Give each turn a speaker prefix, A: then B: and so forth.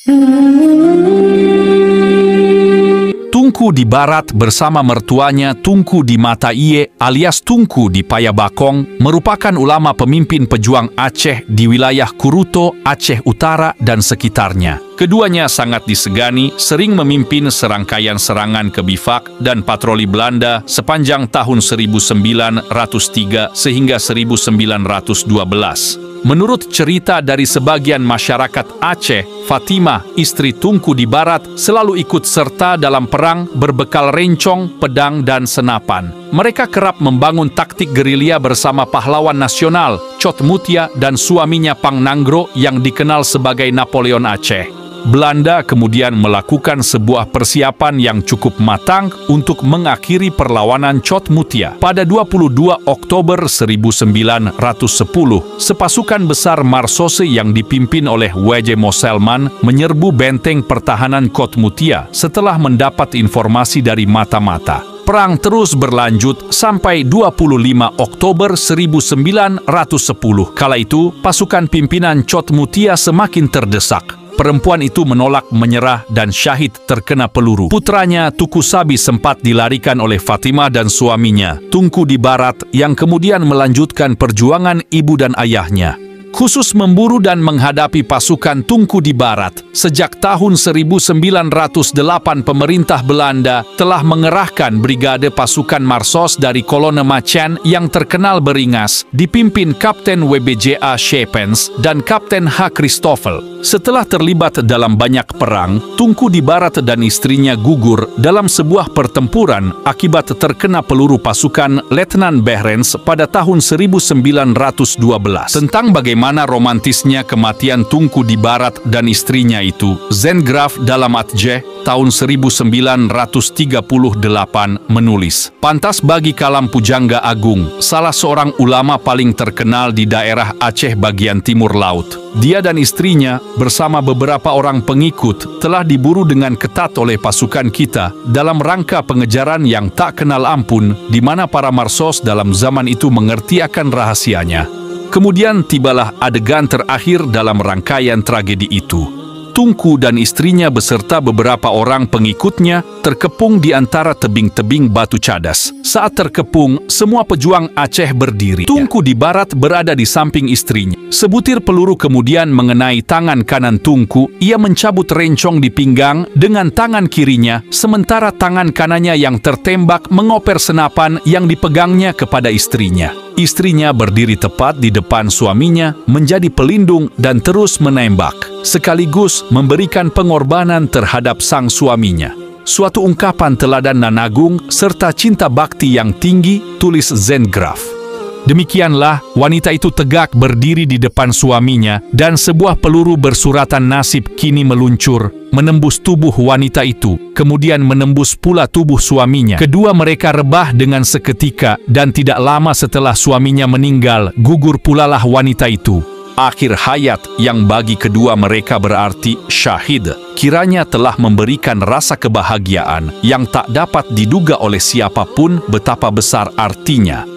A: Tunku di Barat bersama mertuanya Tunku di Mata Iye alias Tunku di Payabakong merupakan ulama pemimpin pejuang Aceh di wilayah Kuruto, Aceh Utara dan sekitarnya. Keduanya sangat disegani, sering memimpin serangkaian serangan ke bivak dan patroli Belanda sepanjang tahun 1903 sehingga 1912. Menurut cerita dari sebagian masyarakat Aceh, Fatimah, istri Tunku di Barat, selalu ikut serta dalam perang berbekal rencong, pedang, dan senapan. Mereka kerap membangun taktik gerilya bersama pahlawan nasional, Cot Mutia, dan suaminya Pang Nanggro yang dikenal sebagai Napoleon Aceh. Belanda kemudian melakukan sebuah persiapan yang cukup matang untuk mengakhiri perlawanan Cot Mutia. Pada 22 Oktober 1910, sepasukan besar Marsose yang dipimpin oleh W.J. Moselman menyerbu benteng pertahanan Cot Mutia setelah mendapat informasi dari mata-mata. Perang terus berlanjut sampai 25 Oktober 1910. Kala itu, pasukan pimpinan Cot Mutia semakin terdesak. Perempuan itu menolak menyerah dan syahid terkena peluru. Putranya Tuku Sabi sempat dilarikan oleh Fatimah dan suaminya, Tunku di Barat, yang kemudian melanjutkan perjuangan ibu dan ayahnya. Khusus memburu dan menghadapi pasukan Tunku di Barat, sejak tahun 1908 pemerintah Belanda telah mengerahkan brigade pasukan Marsos dari kolone Machen yang terkenal beringas, dipimpin Kapten WBJA Schepens dan Kapten H. Christoffel. Setelah terlibat dalam banyak perang, Tunku di Barat dan istrinya gugur dalam sebuah pertempuran akibat terkena peluru pasukan Letnan Behrens pada tahun 1912. Tentang bagaimana romantisnya kematian Tunku di Barat dan istrinya itu, Zengraf dalam Aceh tahun 1938 menulis, "Pantas bagi Kalam Pujangga Agung, salah seorang ulama paling terkenal di daerah Aceh bagian timur laut. Dia dan istrinya bersama beberapa orang pengikut telah diburu dengan ketat oleh pasukan kita dalam rangka pengejaran yang tak kenal ampun, di mana para Marsos dalam zaman itu mengerti akan rahasianya." Kemudian tibalah adegan terakhir dalam rangkaian tragedi itu. Tunku dan istrinya beserta beberapa orang pengikutnya terkepung di antara tebing-tebing batu cadas. Saat terkepung, semua pejuang Aceh berdiri. Tunku di Barat berada di samping istrinya. Sebutir peluru kemudian mengenai tangan kanan Tunku. Ia mencabut rencong di pinggang dengan tangan kirinya, sementara tangan kanannya yang tertembak mengoper senapan yang dipegangnya kepada istrinya. Istrinya berdiri tepat di depan suaminya, menjadi pelindung dan terus menembak, sekaligus memberikan pengorbanan terhadap sang suaminya. Suatu ungkapan teladan nan agung serta cinta bakti yang tinggi, tulis Zengraf. Demikianlah, wanita itu tegak berdiri di depan suaminya, dan sebuah peluru bersuratan nasib kini meluncur, menembus tubuh wanita itu, kemudian menembus pula tubuh suaminya. Kedua mereka rebah dengan seketika, dan tidak lama setelah suaminya meninggal, gugur pulalah wanita itu. Akhir hayat yang bagi kedua mereka berarti syahid, kiranya telah memberikan rasa kebahagiaan yang tak dapat diduga oleh siapapun betapa besar artinya.